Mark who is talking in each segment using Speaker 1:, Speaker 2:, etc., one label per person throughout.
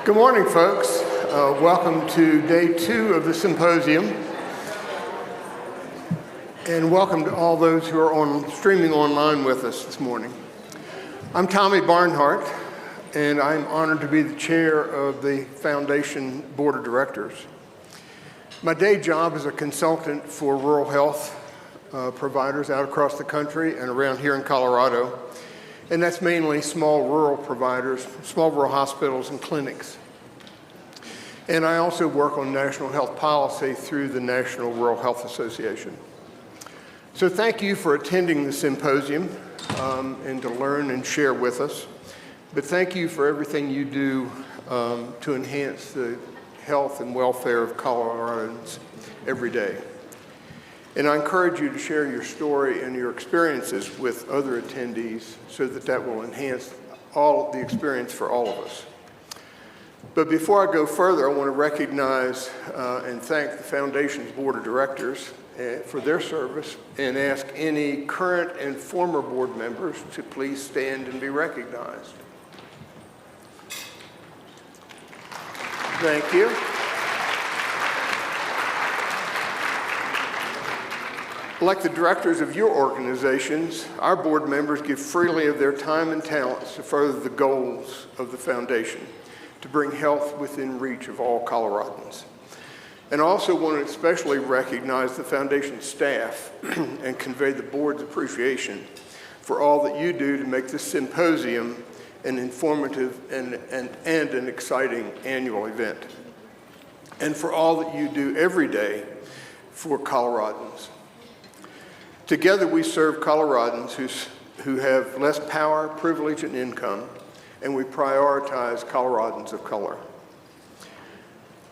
Speaker 1: Good morning, folks. Welcome to day 2 of the symposium. And welcome to all those who are streaming online with us this morning. I'm Tommy Barnhart, and I'm honored to be the chair of the Foundation Board of Directors. My day job is a consultant for rural health providers out across the country and around here in Colorado. And that's mainly small rural providers, small rural hospitals and clinics. And I also work on national health policy through the National Rural Health Association. So thank you for attending the symposium and to learn and share with us. But thank you for everything you do to enhance the health and welfare of Coloradans every day. And I encourage you to share your story and your experiences with other attendees so that will enhance all the experience for all of us. But before I go further, I want to recognize and thank the Foundation's Board of Directors for their service and ask any current and former board members to please stand and be recognized. Thank you. Like the directors of your organizations, our board members give freely of their time and talents to further the goals of the Foundation, to bring health within reach of all Coloradans. And I also want to especially recognize the Foundation staff and convey the board's appreciation for all that you do to make this symposium an informative and an exciting annual event, and for all that you do every day for Coloradans. Together we serve Coloradans who have less power, privilege, and income, and we prioritize Coloradans of color.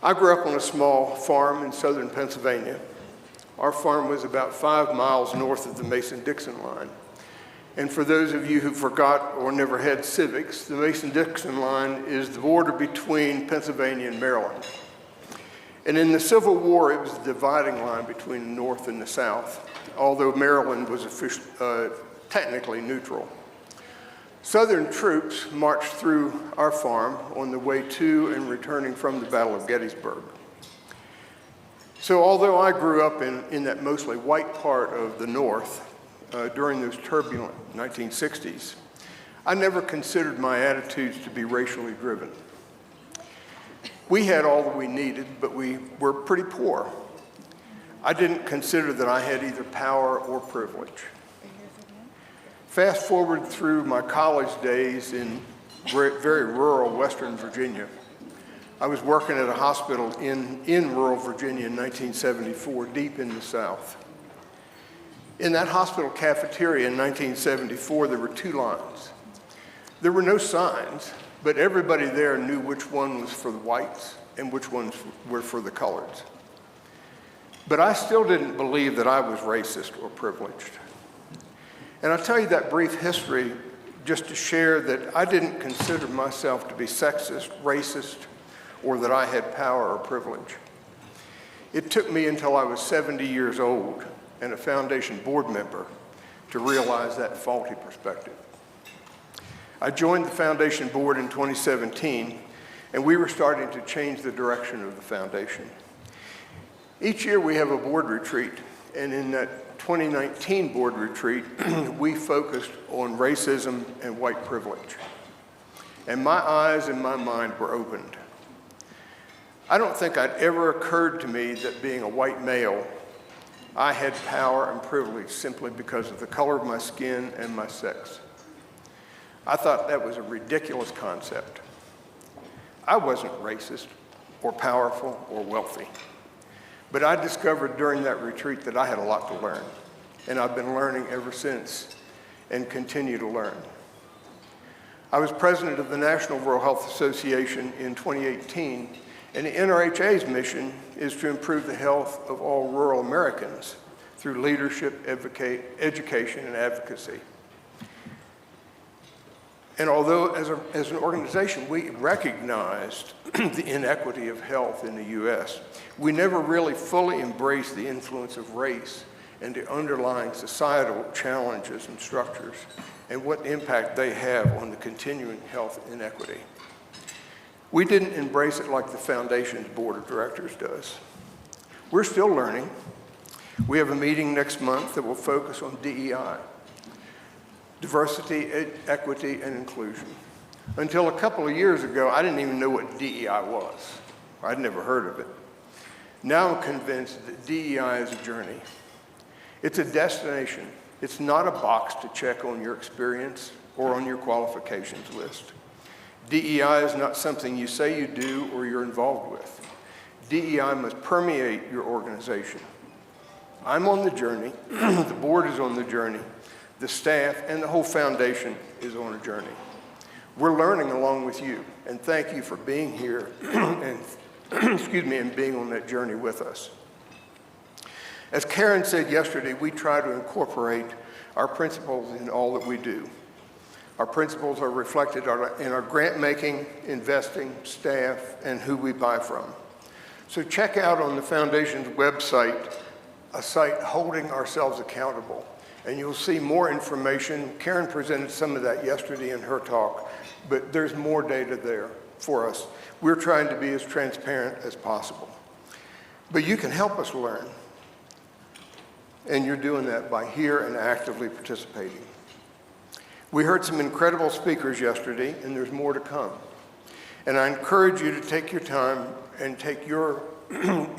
Speaker 1: I grew up on a small farm in southern Pennsylvania. Our farm was about 5 miles north of the Mason-Dixon line. And for those of you who forgot or never had civics, the Mason-Dixon line is the border between Pennsylvania and Maryland. And in the Civil War, it was the dividing line between the North and the South, although Maryland was technically neutral. Southern troops marched through our farm on the way to and returning from the Battle of Gettysburg. So although I grew up in that mostly white part of the North during those turbulent 1960s, I never considered my attitudes to be racially driven. We had all that we needed, but we were pretty poor. I didn't consider that I had either power or privilege. Fast forward through my college days in very rural Western Virginia. I was working at a hospital in rural Virginia in 1974, deep in the South. In that hospital cafeteria in 1974, there were 2 lines. There were no signs, but everybody there knew which one was for the whites and which ones were for the coloreds. But I still didn't believe that I was racist or privileged. And I'll tell you that brief history just to share that I didn't consider myself to be sexist, racist, or that I had power or privilege. It took me until I was 70 years old and a Foundation board member to realize that faulty perspective. I joined the Foundation board in 2017, and we were starting to change the direction of the Foundation. Each year we have a board retreat, and in that 2019 board retreat, we focused on racism and white privilege. And my eyes and my mind were opened. I don't think it ever occurred to me that being a white male, I had power and privilege simply because of the color of my skin and my sex. I thought that was a ridiculous concept. I wasn't racist or powerful or wealthy. But I discovered during that retreat that I had a lot to learn, and I've been learning ever since and continue to learn. I was president of the National Rural Health Association in 2018, and the NRHA's mission is to improve the health of all rural Americans through leadership, education, and advocacy. And although as an organization we recognized the inequity of health in the US, we never really fully embraced the influence of race and the underlying societal challenges and structures and what impact they have on the continuing health inequity. We didn't embrace it like the Foundation's board of directors does. We're still learning. We have a meeting next month that will focus on DEI, diversity, equity, and inclusion. Until a couple of years ago, I didn't even know what DEI was. I'd never heard of it. Now I'm convinced that DEI is a journey. It's a destination. It's not a box to check on your experience or on your qualifications list. DEI is not something you say you do or you're involved with. DEI must permeate your organization. I'm on the journey, the board is on the journey, the staff and the whole foundation is on a journey. We're learning along with you, and thank you for being here and, and being on that journey with us. As Karen said yesterday, we try to incorporate our principles in all that we do. Our principles are reflected in our grant making, investing, staff, and who we buy from. So check out on the Foundation's website a site holding ourselves accountable, and you'll see more information. Karen presented some of that yesterday in her talk, but there's more data there for us. We're trying to be as transparent as possible. But you can help us learn, and you're doing that by here and actively participating. We heard some incredible speakers yesterday, and there's more to come. And I encourage you to take your time and take your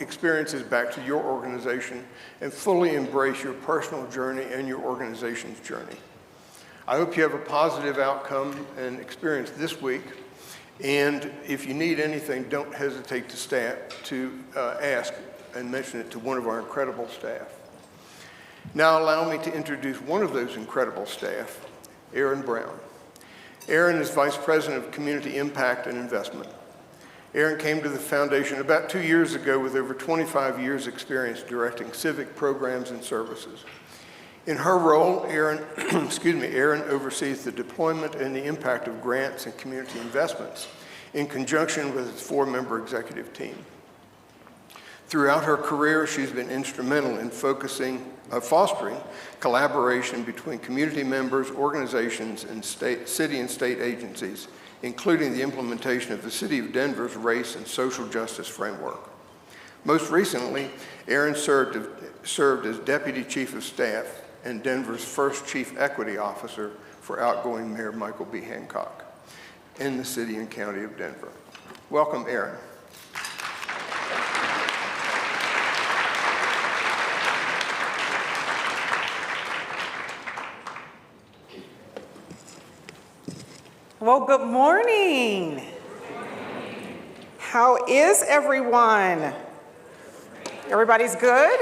Speaker 1: experiences back to your organization and fully embrace your personal journey and your organization's journey. I hope you have a positive outcome and experience this week. And if you need anything, don't hesitate to ask and mention it to one of our incredible staff. Now allow me to introduce one of those incredible staff, Erin Brown. Erin is Vice President of Community Impact and Investment. Erin came to the Foundation about 2 years ago with over 25 years experience directing civic programs and services. In her role, Erin oversees the deployment and the impact of grants and community investments in conjunction with its 4-member executive team. Throughout her career, she's been instrumental in fostering collaboration between community members, organizations, and city and state agencies, including the implementation of the City of Denver's race and social justice framework. Most recently, Erin served as Deputy Chief of Staff and Denver's first Chief Equity Officer for outgoing Mayor Michael B. Hancock in the City and County of Denver. Welcome, Erin.
Speaker 2: Well, good morning. How is everyone? Everybody's good?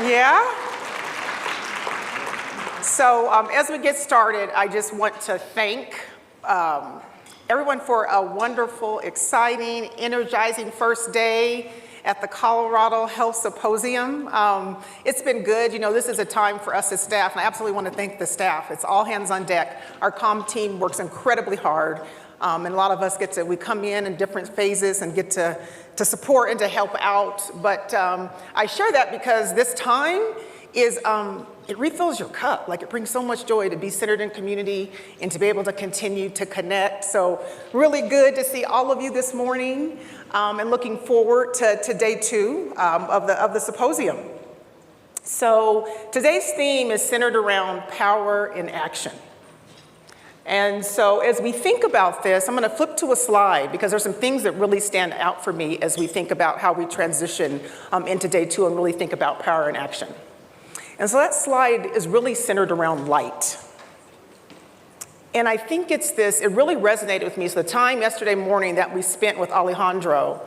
Speaker 2: Yeah? So as we get started, I just want to thank everyone for a wonderful, exciting, energizing first day at the Colorado Health Symposium. It's been good. You know, this is a time for us as staff, and I absolutely want to thank the staff. It's all hands on deck. Our comm team works incredibly hard, and a lot of us we come in different phases and get to support and to help out. But I share that because this time is, it refills your cup. Like, it brings so much joy to be centered in community and to be able to continue to connect. So really good to see all of you this morning. And looking forward to day 2 of the symposium. So today's theme is centered around power in action. And so as we think about this, I'm going to flip to a slide because there's some things that really stand out for me as we think about how we transition into day 2 and really think about power in action. And so that slide is really centered around light. And I think it really resonated with me. So the time yesterday morning that we spent with Alejandro,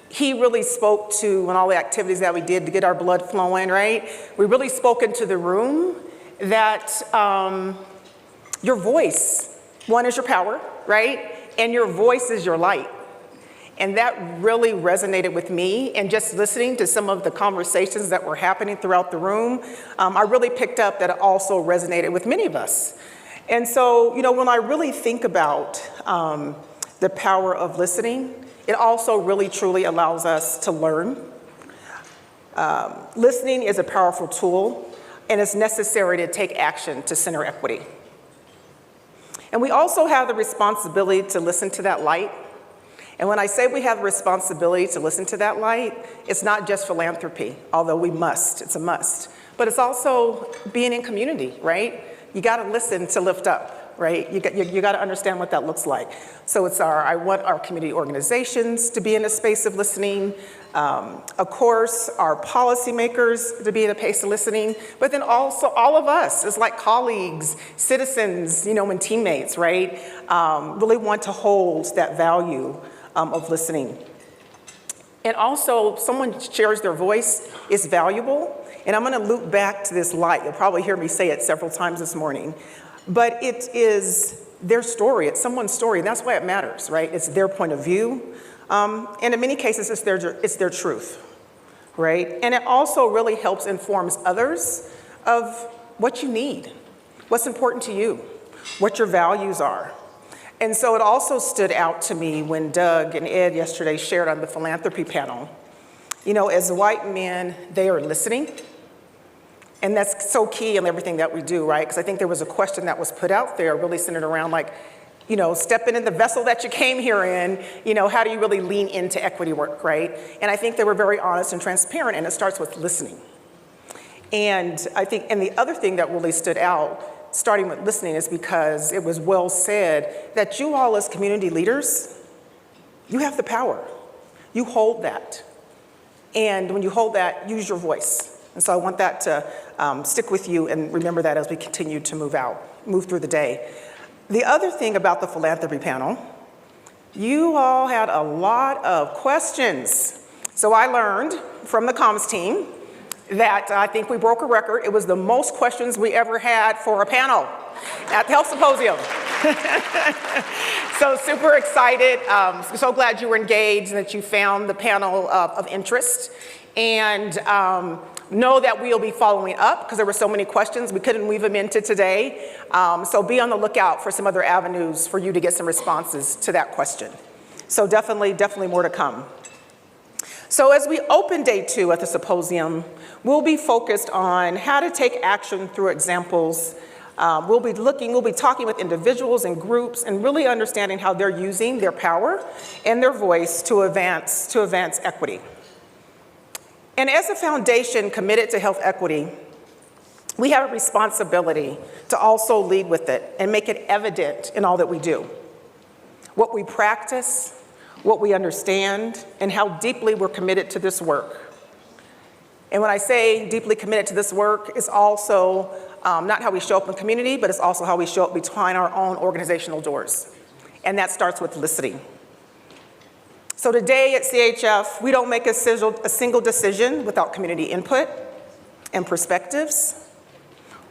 Speaker 2: he really spoke to, and all the activities that we did to get our blood flowing, right? We really spoke into the room that your voice, one is your power, right? And your voice is your light. And that really resonated with me. And just listening to some of the conversations that were happening throughout the room, I really picked up that it also resonated with many of us. And so, you know, when I really think about the power of listening, it also really truly allows us to learn. Listening is a powerful tool, and it's necessary to take action to center equity. And we also have the responsibility to listen to that light And when I say we have a responsibility to listen to that light, it's not just philanthropy, although we must, it's a must, but it's also being in community, right? You gotta listen to lift up, right? You gotta understand what that looks like. So I want our community organizations to be in a space of listening, of course, our policymakers to be in a place of listening, but then also all of us as like colleagues, citizens, and teammates, right? Really want to hold that value of listening. And also, someone shares their voice is valuable, and I'm gonna loop back to this light. You'll probably hear me say it several times this morning, but it is their story, it's someone's story, and that's why it matters, right? It's their point of view, and in many cases, it's their truth, right? And it also really helps informs others of what you need, what's important to you, what your values are. And so it also stood out to me when Doug and Ed yesterday shared on the philanthropy panel. As white men, they are listening. And that's so key in everything that we do, right? Because I think there was a question that was put out there really centered around stepping in the vessel that you came here in, how do you really lean into equity work, right? And I think they were very honest and transparent, and it starts with listening. And I think, and the other thing that really stood out, starting with listening, is because it was well said that you all as community leaders, you have the power. You hold that. And when you hold that, use your voice. And so I want that to stick with you and remember that as we continue to move through the day. The other thing about the philanthropy panel, you all had a lot of questions. So I learned from the comms team that I think we broke a record. It was the most questions we ever had for a panel at the Health Symposium. So super excited. So glad you were engaged and that you found the panel of interest. And know that we'll be following up because there were so many questions. We couldn't weave them into today. So be on the lookout for some other avenues for you to get some responses to that question. So definitely more to come. So as we open day 2 at the symposium, we'll be focused on how to take action through examples. We'll be talking with individuals and groups and really understanding how they're using their power and their voice to advance equity. And as a foundation committed to health equity, we have a responsibility to also lead with it and make it evident in all that we do. What we practice, what we understand, and how deeply we're committed to this work. And when I say deeply committed to this work, it's also not how we show up in community, but it's also how we show up behind our own organizational doors. And that starts with listening. So today at CHF, we don't make a single decision without community input and perspectives.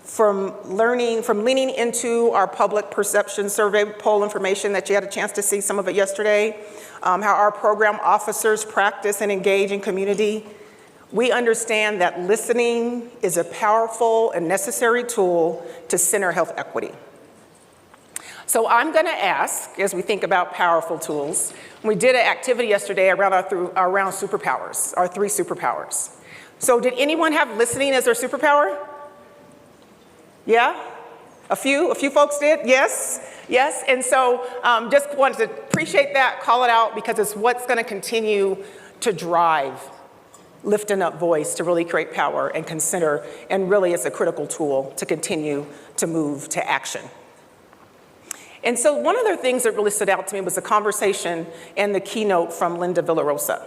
Speaker 2: From leaning into our public perception survey poll information that you had a chance to see some of it yesterday, how our program officers practice and engage in community, we understand that listening is a powerful and necessary tool to center health equity. So I'm going to ask, as we think about powerful tools, we did an activity yesterday around superpowers, our 3 superpowers. So did anyone have listening as their superpower? Yeah? A few folks did? Yes? And so just wanted to appreciate that, call it out, because it's what's going to continue to drive lifting up voice to really create power and consider, and really it's a critical tool to continue to move to action. And so one of the things that really stood out to me was the conversation and the keynote from Linda Villarosa.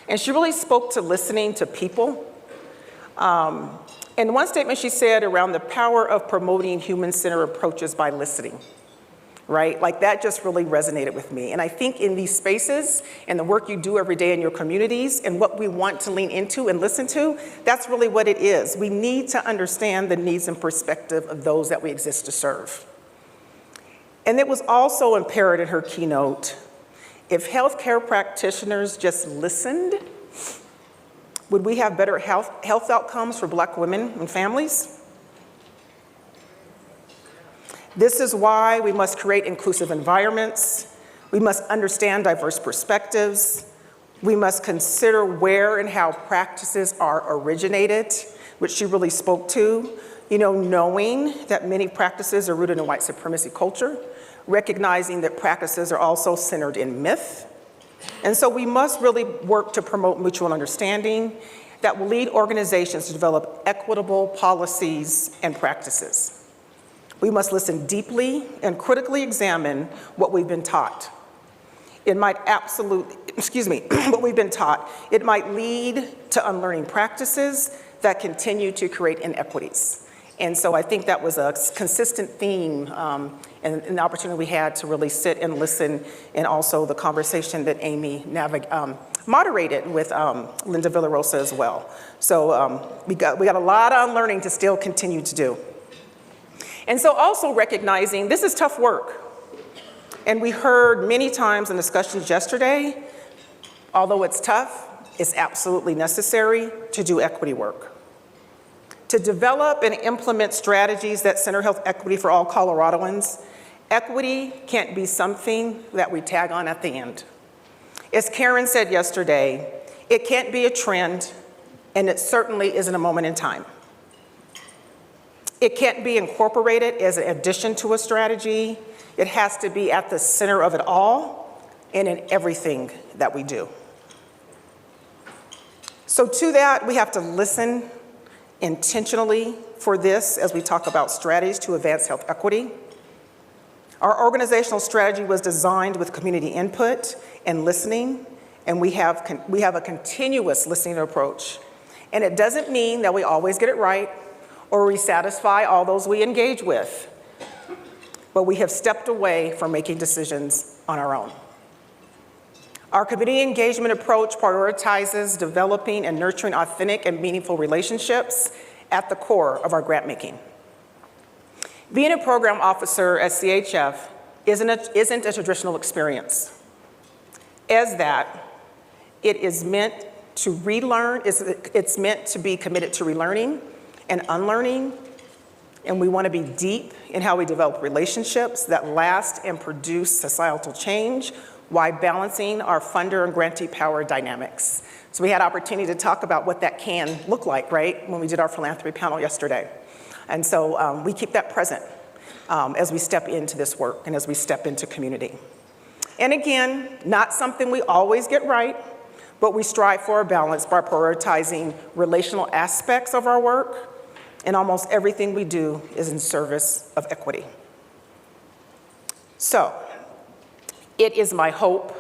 Speaker 2: And she really spoke to listening to people. And one statement she said around the power of promoting human-centered approaches by listening, right? Like that just really resonated with me. And I think in these spaces and the work you do every day in your communities and what we want to lean into and listen to, that's really what it is. We need to understand the needs and perspective of those that we exist to serve. And it was also apparent in her keynote, if healthcare practitioners just listened, would we have better health outcomes for Black women and families? This is why we must create inclusive environments. We must understand diverse perspectives. We must consider where and how practices are originated, which she really spoke to, knowing that many practices are rooted in white supremacy culture, recognizing that practices are also centered in myth, And so we must really work to promote mutual understanding that will lead organizations to develop equitable policies and practices. We must listen deeply and critically examine what we've been taught. It might what we've been taught. It might lead to unlearning practices that continue to create inequities. And so I think that was a consistent theme and the opportunity we had to really sit and listen, and also the conversation that Amy moderated with Linda Villarosa as well. So we got a lot of unlearning to still continue to do. And so also recognizing this is tough work. And we heard many times in discussions yesterday, although it's tough, it's absolutely necessary to do equity work. To develop and implement strategies that center health equity for all Coloradoans, equity can't be something that we tag on at the end. As Karen said yesterday, it can't be a trend, and it certainly isn't a moment in time. It can't be incorporated as an addition to a strategy. It has to be at the center of it all and in everything that we do. So to that, we have to listen intentionally for this as we talk about strategies to advance health equity. Our organizational strategy was designed with community input and listening, and we have a continuous listening approach. And it doesn't mean that we always get it right or we satisfy all those we engage with, but we have stepped away from making decisions on our own. Our community engagement approach prioritizes developing and nurturing authentic and meaningful relationships at the core of our grant making. Being a program officer at CHF isn't a traditional experience. As that, it is meant to relearn, it's meant to be committed to relearning and unlearning, and we want to be deep in how we develop relationships that last and produce societal change while balancing our funder and grantee power dynamics. So we had opportunity to talk about what that can look like, right, when we did our philanthropy panel yesterday. And so we keep that present as we step into this work and as we step into community. And again, not something we always get right, but we strive for a balance by prioritizing relational aspects of our work, and almost everything we do is in service of equity. So it is my hope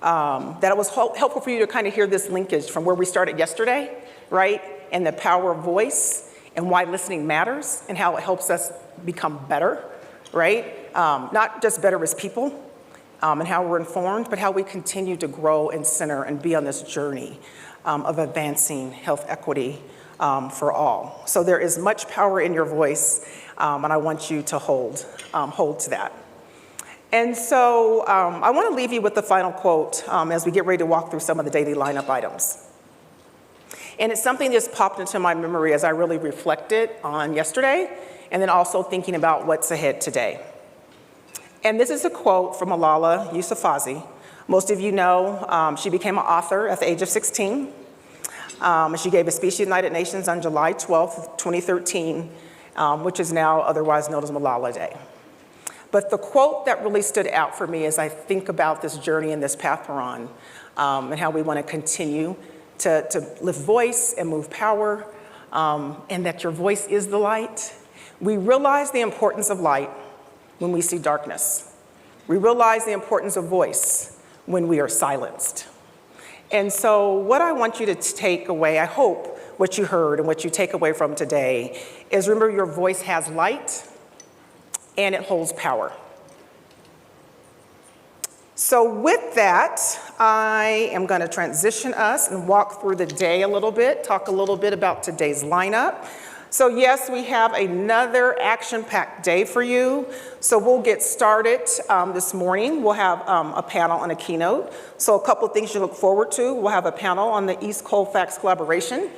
Speaker 2: that it was helpful for you to kind of hear this linkage from where we started yesterday, right? And the power of voice and why listening matters and how it helps us become better, right? Not just better as people and how we're informed, but how we continue to grow and center and be on this journey of advancing health equity for all. So there is much power in your voice, and I want you to hold to that. And so I want to leave you with the final quote as we get ready to walk through some of the daily lineup items. And it's something that's popped into my memory as I really reflected on yesterday, and then also thinking about what's ahead today. And this is a quote from Malala Yousafzai. Most of you know she became an author at the age of 16. She gave a speech to the United Nations on July 12th, 2013, which is now otherwise known as Malala Day. But the quote that really stood out for me as I think about this journey and this path we're on, and how we want to continue to lift voice and move power, and that your voice is the light. We realize the importance of light when we see darkness. We realize the importance of voice when we are silenced. And so what I want you to take away, I hope what you heard and what you take away from today is remember your voice has light and it holds power. So with that, I am going to transition us and walk through the day a little bit, talk a little bit about today's lineup. So yes, we have another action-packed day for you. So we'll get started this morning. We'll have a panel and a keynote. So a couple of things you look forward to. We'll have a panel on the East Colfax collaboration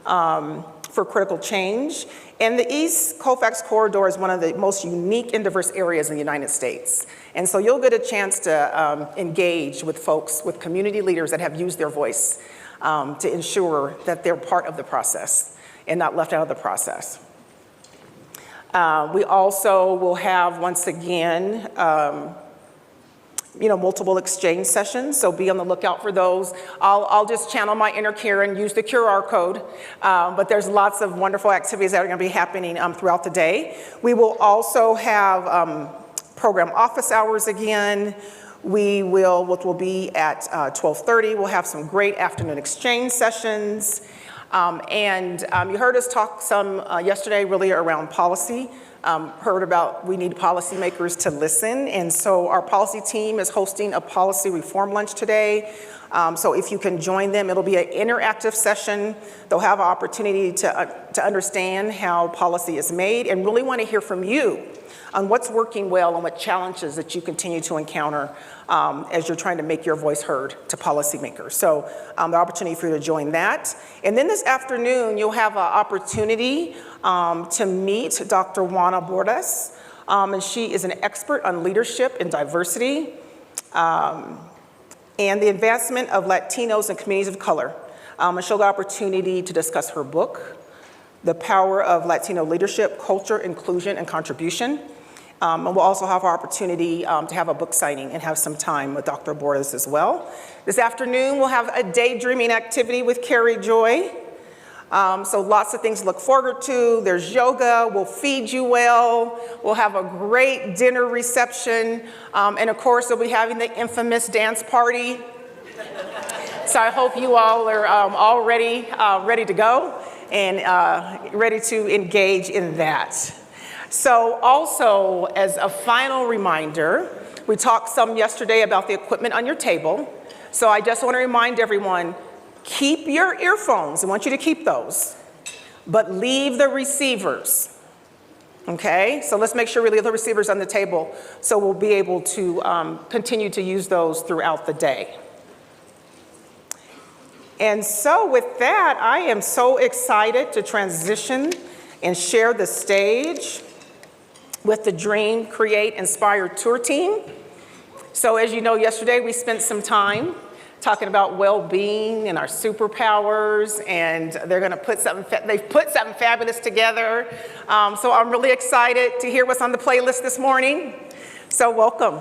Speaker 2: for critical change. And the East Colfax corridor is one of the most unique and diverse areas in the United States. And so you'll get a chance to engage with folks, with community leaders that have used their voice to ensure that they're part of the process and not left out of the process. We also will have, once again, multiple exchange sessions, so be on the lookout for those. I'll just channel my inner Karen, use the QR code, but there's lots of wonderful activities that are going to be happening throughout the day. We will also have program office hours again. Which will be at 12:30. We'll have some great afternoon exchange sessions. You heard us talk some yesterday really around policy. Heard about we need policymakers to listen, and so our policy team is hosting a policy reform lunch today. So if you can join them, it'll be an interactive session. They'll have an opportunity to understand how policy is made and really want to hear from you on what's working well and what challenges that you continue to encounter as you're trying to make your voice heard to policymakers. So the opportunity for you to join that. And then this afternoon, you'll have an opportunity to meet Dr. Juana Bordas, and she is an expert on leadership and diversity and the advancement of Latinos and communities of color. And she'll have an opportunity to discuss her book, The Power of Latino Leadership, Culture, Inclusion, and Contribution. And we'll also have our opportunity to have a book signing and have some time with Dr. Bordas as well. This afternoon, we'll have a daydreaming activity with Carrie Joy. So lots of things to look forward to. There's yoga, we'll feed you well, we'll have a great dinner reception, and of course, we'll be having the infamous dance party. So I hope you all are all ready to go and ready to engage in that. So also, as a final reminder, we talked some yesterday about the equipment on your table. So I just want to remind everyone, keep your earphones. I want you to keep those, but leave the receivers. Okay? So let's make sure we leave the receivers on the table so we'll be able to continue to use those throughout the day. And so with that, I am so excited to transition and share the stage with the Dream, Create, Inspire Tour team. So as you know, yesterday we spent some time talking about well-being and our superpowers, and they've put something fabulous together. So I'm really excited to hear what's on the playlist this morning. So welcome.